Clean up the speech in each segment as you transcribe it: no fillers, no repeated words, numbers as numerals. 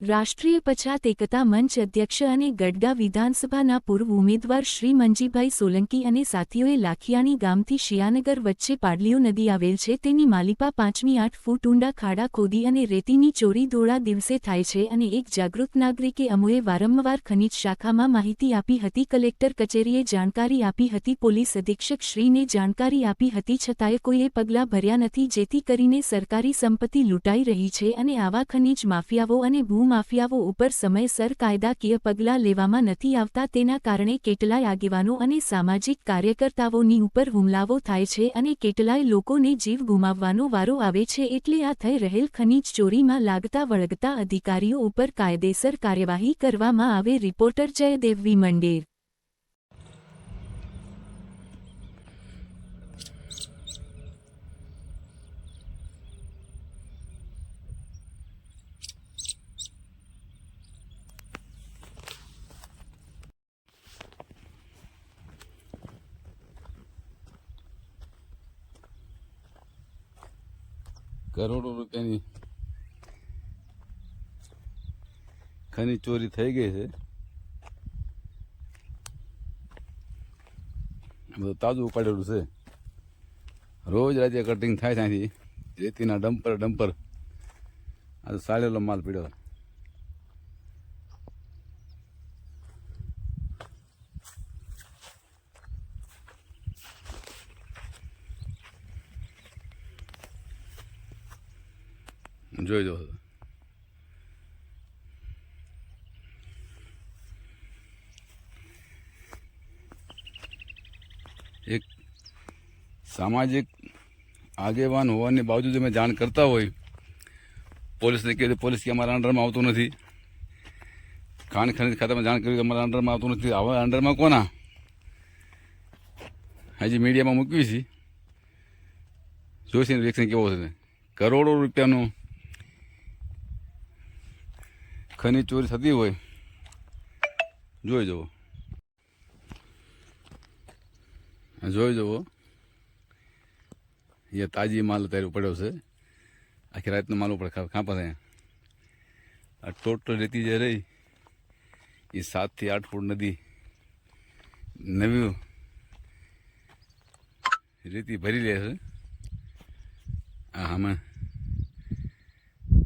રાષ્ટ્રીય પછાત એકતા મંચ અધ્યક્ષ અને ગઢડા વિધાનસભાના પૂર્વ ઉમેદવાર શ્રી મંજીભાઈ સોલંકી અને સાથીઓએ લાખિયાણી ગામથી શિયાનગર વચ્ચે પાડલીઓ નદી આવેલ છે તેની માલિપા 8 ફૂટ ઊંડા ખાડા ખોદી અને રેતીની ચોરી ધોળા દિવસે થાય છે અને એક જાગૃત નાગરિકે અમોએ વારંવાર ખનીજ શાખામાં માહિતી આપી હતી, કલેક્ટર કચેરીએ જાણકારી આપી હતી, પોલીસ અધિક્ષક શ્રીને જાણકારી આપી હતી, છતાંય કોઈએ પગલાં ભર્યા નથી, જેથી કરીને સરકારી સંપત્તિ લૂંટાઈ રહી છે અને આવા ખનીજ માફિયાઓ અને માફિયાઓ ઉપર સમયસર કાયદાકીય પગલાં લેવામાં નથી આવતા, તેના કારણે કેટલાય આગેવાનો અને સામાજિક કાર્યકર્તાઓની ઉપર હુમલાઓ થાય છે અને કેટલાય લોકોને જીવ ગુમાવવાનો વારો આવે છે, એટલે આ થઈ રહેલ ખનીજ ચોરીમાં લાગતા વળગતા અધિકારીઓ ઉપર કાયદેસર કાર્યવાહી કરવામાં આવે. રિપોર્ટર જયદેવ મંડેર. કરોડો રૂપિયાની ખનીજ ચોરી થઈ ગઈ છે. બધું તાજું ઉપાડેલું છે. રોજ રાતે કટિંગ થાય ત્યાંથી રેતીના ડમ્પર આ તો સાળેલો માલ પીડ્યો. જોઈ દો. એક સામાજિક આગેવાન હોવાની બાવજૂદ અમે જાણ કરતા હોય પોલીસને કહે પોલીસ કે અમારા અંડરમાં આવતું નથી, ખાણ ખનીજ ખાતામાં જાણ કરી અમારા અંડરમાં આવતું નથી. આવા અંડરમાં કોના હજી મીડિયામાં મૂકવી છે, જોઈશે રિએક્શન કેવો છે. કરોડો રૂપિયાનું ખનીજ ચોરી થતી હોય જોઈ જવો. એ તાજી માલ અત્યારે પડ્યો છે. આખી રાતનો માલ ઉપર કાપા થાય. આ ટોટલ રેતી જે રહી એ 7 થી 8 ફૂટ નદી નવી રેતી ભરી લે છે. આમાં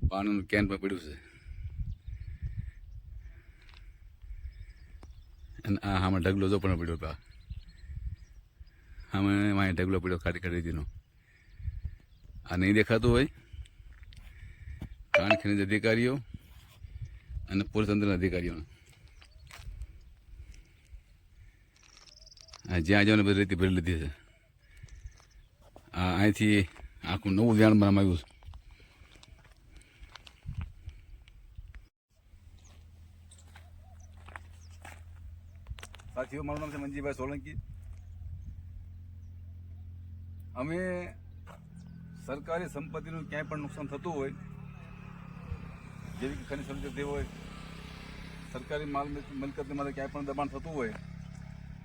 પાણીનું કેન પણ પડ્યું છે અને આમાં ઢગલો જો પણ પડ્યો હતો. આમાં ઢગલો પડ્યો ખાડી રેતીનો. આ નહીં દેખાતું હોય ખાણ ખનીજ અધિકારીઓ અને પોલીસ તંત્રના અધિકારીઓ જ્યાં જવાને બધી રેતી ભરી લીધી છે. અહીંથી આખું નવું ધ્યાન બનાવવામાં આવ્યું છે. સાથીઓ, મારું નામ છે મંજીભાઈ સોલંકી. અમે સરકારી સંપત્તિનું ક્યાંય પણ નુકસાન થતું હોય, જેવી કે ખનીજ સંપત્તિ હોય, સરકારી માલ મિલકતની માટે ક્યાંય પણ દબાણ થતું હોય,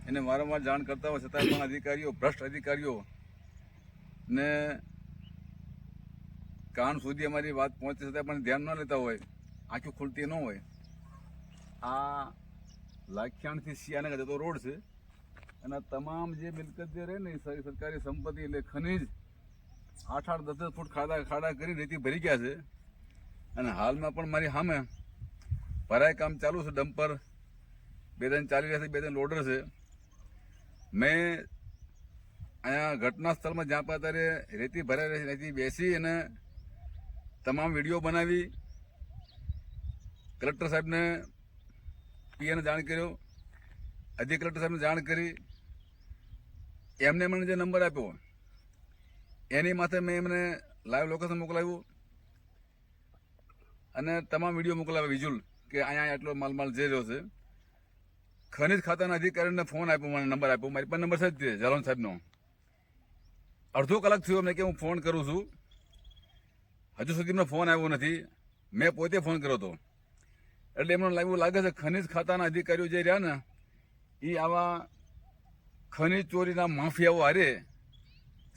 એને વારંવાર જાણ કરતા હોય છતાં પણ અધિકારીઓ, ભ્રષ્ટ અધિકારીઓ ને કાન સુધી અમારી વાત પહોંચે છતાં પણ ધ્યાન ન લેતા હોય, આંખો ખુલતી ન હોય. આ લાખિયાણથી શિયાનગર જતો રોડ છે અને આ તમામ જે મિલકત જે રહે ને એ સરકારી સંપત્તિ એટલે ખનીજ 8-8, 10-10 ફૂટ ખાડા કરી રેતી ભરી ગયા છે. અને હાલમાં પણ મારી સામે ભરાય કામ ચાલુ છે. ડમ્પર 2-3 ચાલી રહ્યા છે, 2-3 લોડર છે. મેં અહીંયા ઘટના સ્થળમાં જ્યાં પણ અત્યારે રેતી ભરાઈ રહી રેતી બેસી અને તમામ વિડીયો બનાવી કલેક્ટર સાહેબને પીએને જાણ કર્યો, અધિક કલેક્ટર સાહેબને જાણ કરી. એમને મને જે નંબર આપ્યો એની માથે મેં એમને લાઈવ લોકેશન મોકલાવ્યું અને તમામ વિડીયો મોકલાવ્યા વિઝ્યુઅલ કે અહીંયા આટલો માલ જઈ રહ્યો છે. ખનીજ ખાતાના અધિકારીને ફોન આપ્યો, મને નંબર આપ્યો. મારી પાસે નંબર છે જાલોન સાહેબનો. અડધો કલાક થયો અમને કે હું ફોન કરું છું, હજુ સુધી એમનો ફોન આવ્યો નથી. મેં પોતે ફોન કર્યો હતો. એટલે એમને એવું લાગે છે ખનીજ ખાતાના અધિકારીઓ જે રહ્યા ને એ આવા ખનીજ ચોરીના માફિયાઓ હારે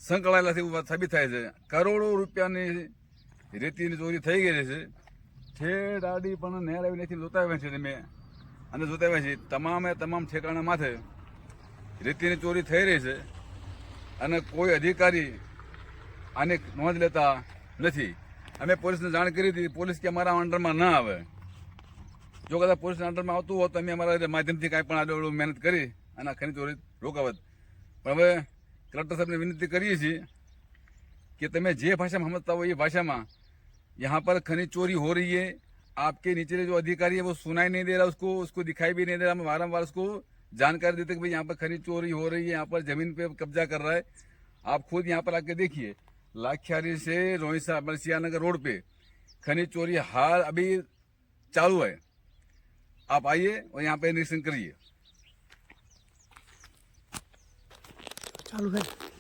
સંકળાયેલા છે એવું વાત સાબિત થાય છે. કરોડો રૂપિયાની રેતીની ચોરી થઈ ગઈ છે છેડ આડી પણ નેર આવી નથી જોતાવ્યા છે તમે અને જોતાવ્યા છે તમામ ઠેકાણા માથે રેતીની ચોરી થઈ રહી છે અને કોઈ અધિકારી આને નોંધ લેતા નથી. અમે પોલીસને જાણ કરી હતી, પોલીસ કે અમારા અંડરમાં ના આવે. જો કદાચ પોલીસના અંડરમાં આવતું હોત તો અમે અમારા માધ્યમથી કાંઈ પણ આડો મહેનત કરી અને આ ખનીજ ચોરી રોકાવત. પણ હવે કલેક્ટર સાહેબને વિનંતી કરીએ છીએ कि तुम्हें जे भाषा में समझता हो ये भाषा में यहाँ पर खनिज चोरी हो रही है, आपके नीचे जो अधिकारी है वो सुनाई नहीं दे रहा, उसको दिखाई भी नहीं दे रहा. हम वारंवार उसको जानकारी देते कि भाई यहाँ पर खनिज चोरी हो रही है, यहाँ पर जमीन पे कब्जा कर रहा है. आप खुद यहाँ पर आके देखिए, लाखियारी से रोहिसा सियानगर रोड पे खनिज चोरी हाल अभी चालू है. आप आइए और यहाँ पे निरीक्षण करिए. ચાલુ છે.